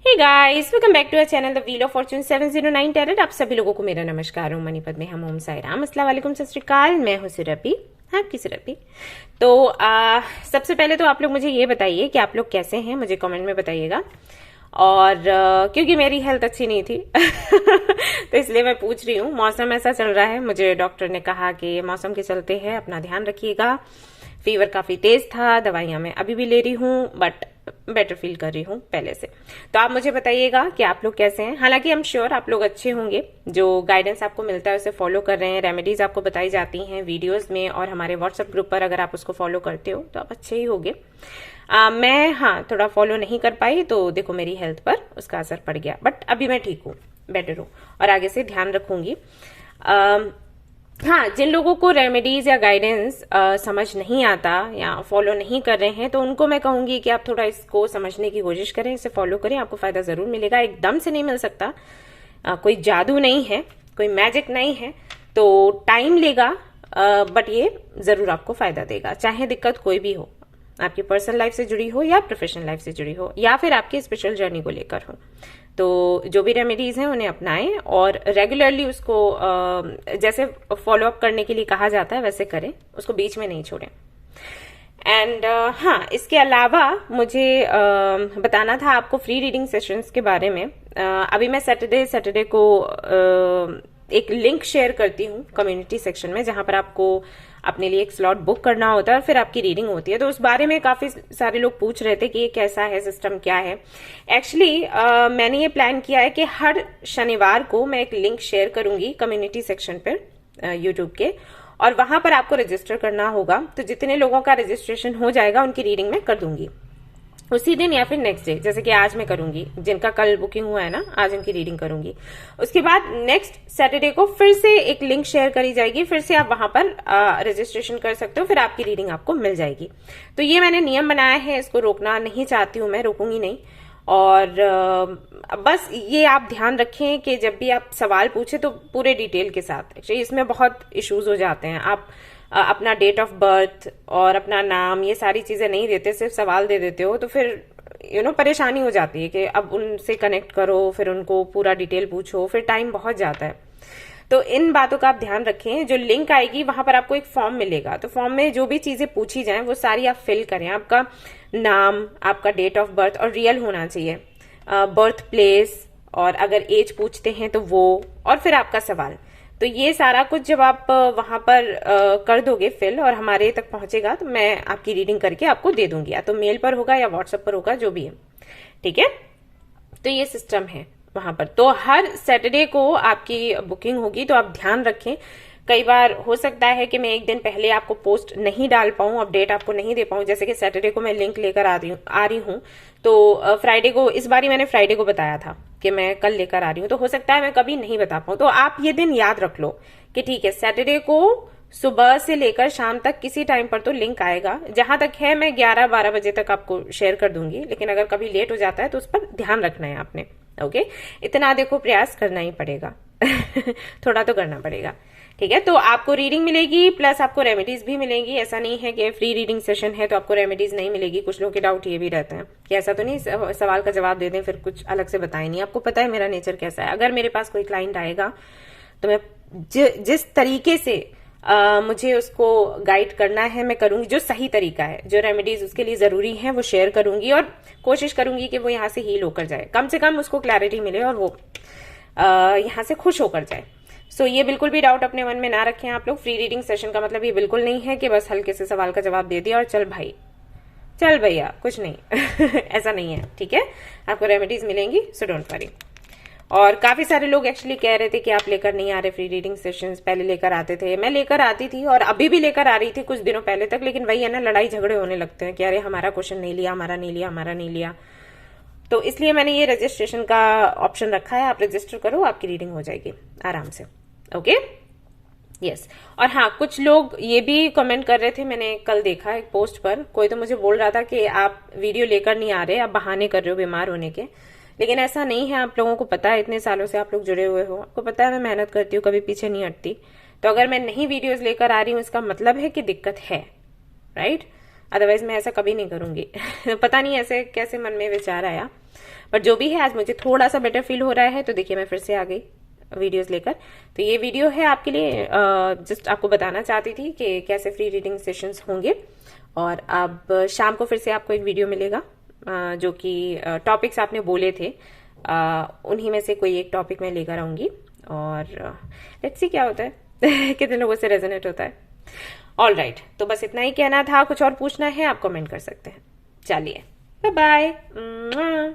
Hey guys, welcome back to our channel the wheel of fortune 709 tarot. आप सभी लोगों को मेरा नमस्कार। हूँ मणिपत में हम ओम साई राम, अस्सलाम वालेकुम, सत श्री अकाल। मैं हूँ सुरभि, आपकी सुरभि। तो सबसे पहले तो आप लोग मुझे ये बताइए कि आप लोग कैसे हैं, मुझे कमेंट में बताइएगा। और क्योंकि मेरी हेल्थ अच्छी नहीं थी तो इसलिए मैं पूछ रही हूँ। मौसम ऐसा चल रहा है, मुझे डॉक्टर ने कहा कि मौसम के चलते है, अपना ध्यान रखिएगा। फीवर काफी तेज था, दवाइयां मैं अभी भी ले रही हूँ, बट बेटर फील कर रही हूँ पहले से। तो आप मुझे बताइएगा कि आप लोग कैसे हैं। हालांकि आई एम श्योर आप लोग अच्छे होंगे, जो गाइडेंस आपको मिलता है उसे फॉलो कर रहे हैं, रेमेडीज आपको बताई जाती हैं वीडियोस में और हमारे व्हाट्सएप ग्रुप पर, अगर आप उसको फॉलो करते हो तो आप अच्छे ही होंगे। मैं थोड़ा फॉलो नहीं कर पाई, तो देखो मेरी हेल्थ पर उसका असर पड़ गया, बट अभी मैं ठीक हूँ, बेटर हूँ और आगे से ध्यान रखूंगी। हाँ, जिन लोगों को रेमेडीज या गाइडेंस समझ नहीं आता या फॉलो नहीं कर रहे हैं, तो उनको मैं कहूंगी कि आप थोड़ा इसको समझने की कोशिश करें, इसे फॉलो करें, आपको फायदा जरूर मिलेगा। एकदम से नहीं मिल सकता, कोई जादू नहीं है, कोई मैजिक नहीं है, तो टाइम लेगा, बट ये जरूर आपको फायदा देगा, चाहे दिक्कत कोई भी हो, आपकी पर्सनल लाइफ से जुड़ी हो या प्रोफेशनल लाइफ से जुड़ी हो या फिर आपकी स्पिरिचुअल जर्नी को लेकर हो। तो जो भी रेमेडीज हैं उन्हें अपनाएं और रेगुलरली उसको जैसे फॉलो अप करने के लिए कहा जाता है वैसे करें, उसको बीच में नहीं छोड़ें। एंड हाँ, इसके अलावा मुझे बताना था आपको फ्री रीडिंग सेशंस के बारे में। अभी मैं सैटरडे को एक लिंक शेयर करती हूँ कम्युनिटी सेक्शन में, जहां पर आपको अपने लिए एक स्लॉट बुक करना होता है और फिर आपकी रीडिंग होती है। तो उस बारे में काफी सारे लोग पूछ रहे थे कि ये कैसा है, सिस्टम क्या है। एक्चुअली मैंने ये प्लान किया है कि हर शनिवार को मैं एक लिंक शेयर करूंगी कम्युनिटी सेक्शन पर यूट्यूब के, और वहां पर आपको रजिस्टर करना होगा। तो जितने लोगों का रजिस्ट्रेशन हो जाएगा उनकी रीडिंग मैं कर दूंगी उसी दिन या फिर नेक्स्ट डे, जैसे कि आज मैं करूंगी, जिनका कल बुकिंग हुआ है ना, आज उनकी रीडिंग करूंगी। उसके बाद नेक्स्ट सैटरडे को फिर से एक लिंक शेयर करी जाएगी, फिर से आप वहां पर रजिस्ट्रेशन कर सकते हो, फिर आपकी रीडिंग आपको मिल जाएगी। तो ये मैंने नियम बनाया है, इसको रोकना नहीं चाहती हूँ, मैं रोकूंगी नहीं। और बस ये आप ध्यान रखें कि जब भी आप सवाल पूछे तो पूरे डिटेल के साथ। एक्चुअली इसमें बहुत इश्यूज हो जाते हैं, आप अपना डेट ऑफ बर्थ और अपना नाम ये सारी चीजें नहीं देते, सिर्फ सवाल दे देते हो, तो फिर परेशानी हो जाती है कि अब उनसे कनेक्ट करो, फिर उनको पूरा डिटेल पूछो, फिर टाइम बहुत जाता है। तो इन बातों का आप ध्यान रखें। जो लिंक आएगी वहां पर आपको एक फॉर्म मिलेगा, तो फॉर्म में जो भी चीजें पूछी जाएं वो सारी आप फिल करें। आपका नाम, आपका डेट ऑफ बर्थ और रियल होना चाहिए, बर्थ प्लेस, और अगर एज पूछते हैं तो वो, और फिर आपका सवाल। तो ये सारा कुछ जब आप वहां पर कर दोगे फिल और हमारे तक पहुंचेगा, तो मैं आपकी रीडिंग करके आपको दे दूंगी, या तो मेल पर होगा या व्हाट्सएप पर होगा, जो भी है, ठीक है। तो ये सिस्टम है वहां पर। तो हर सैटरडे को आपकी बुकिंग होगी, तो आप ध्यान रखें। कई बार हो सकता है कि मैं एक दिन पहले आपको पोस्ट नहीं डाल पाऊं, अपडेट आपको नहीं दे पाऊं। जैसे कि सैटरडे को मैं लिंक लेकर आ रही हूं, तो फ्राइडे को, इस बार मैंने फ्राइडे को बताया था कि मैं कल लेकर आ रही हूँ, तो हो सकता है मैं कभी नहीं बता पाऊं। तो आप ये दिन याद रख लो कि ठीक है, सैटरडे को सुबह से लेकर शाम तक किसी टाइम पर तो लिंक आएगा। जहां तक है मैं 11-12 बजे तक आपको शेयर कर दूंगी, लेकिन अगर कभी लेट हो जाता है तो उस पर ध्यान रखना है आपने। ओके, इतना देखो प्रयास करना ही पड़ेगा थोड़ा तो करना पड़ेगा, ठीक है। तो आपको रीडिंग मिलेगी, प्लस आपको रेमेडीज भी मिलेंगी। ऐसा नहीं है कि फ्री रीडिंग सेशन है तो आपको रेमेडीज नहीं मिलेगी। कुछ लोगों के डाउट ये भी रहते हैं कि ऐसा तो नहीं सवाल का जवाब दे दें फिर कुछ अलग से बताए नहीं। आपको पता है मेरा नेचर कैसा है। अगर मेरे पास कोई क्लाइंट आएगा तो मैं जिस तरीके से मुझे उसको गाइड करना है मैं करूंगी, जो सही तरीका है, जो रेमेडीज उसके लिए जरूरी है वो शेयर करूंगी, और कोशिश करूंगी कि वो यहाँ से हील होकर जाए, कम से कम उसको क्लैरिटी मिले और वो यहाँ से खुश होकर जाए। सो ये बिल्कुल भी डाउट अपने मन में ना रखें आप लोग। फ्री रीडिंग सेशन का मतलब ये बिल्कुल नहीं है कि बस हल्के से सवाल का जवाब दे दिया और चल भाई, चल भैया, कुछ नहीं ऐसा नहीं है, ठीक है। आपको रेमेडीज मिलेंगी, सो डोंट वरी। और काफी सारे लोग एक्चुअली कह रहे थे कि आप लेकर नहीं आ रहे फ्री रीडिंग सेशंस, पहले लेकर आते थे। मैं लेकर आती थी और अभी भी लेकर आ रही थी कुछ दिनों पहले तक, लेकिन वही है ना, लड़ाई झगड़े होने लगते हैं कि अरे हमारा क्वेश्चन नहीं लिया, हमारा नहीं लिया, हमारा नहीं लिया। तो इसलिए मैंने ये रजिस्ट्रेशन का ऑप्शन रखा है, आप रजिस्टर करो, आपकी रीडिंग हो जाएगी आराम से। Okay, yes. और हाँ, कुछ लोग ये भी कमेंट कर रहे थे, मैंने कल देखा एक पोस्ट पर, कोई तो मुझे बोल रहा था कि आप वीडियो लेकर नहीं आ रहे, आप बहाने कर रहे हो बीमार होने के। लेकिन ऐसा नहीं है, आप लोगों को पता है, इतने सालों से आप लोग जुड़े हुए हो, आपको पता है मैं मेहनत करती हूँ, कभी पीछे नहीं हटती। तो अगर मैं नहीं वीडियोस लेकर आ रही हूँ, इसका मतलब है कि दिक्कत है, राइट। अदरवाइज मैं ऐसा कभी नहीं करूंगी पता नहीं ऐसे कैसे मन में विचार आया, पर जो भी है, आज मुझे थोड़ा सा बेटर फील हो रहा है, तो देखिए मैं फिर से आ गई वीडियोस लेकर। तो ये वीडियो है आपके लिए, जस्ट आपको बताना चाहती थी कि कैसे फ्री रीडिंग सेशंस होंगे। और अब शाम को फिर से आपको एक वीडियो मिलेगा, जो कि टॉपिक्स आपने बोले थे, उन्हीं में से कोई एक टॉपिक मैं लेकर आऊंगी, और लेट्स सी क्या होता है कितने लोगों से रेजोनेट होता है। ऑल राइट, तो बस इतना ही कहना था। कुछ और पूछना है आप कमेंट कर सकते हैं। चलिए, बाय बाय।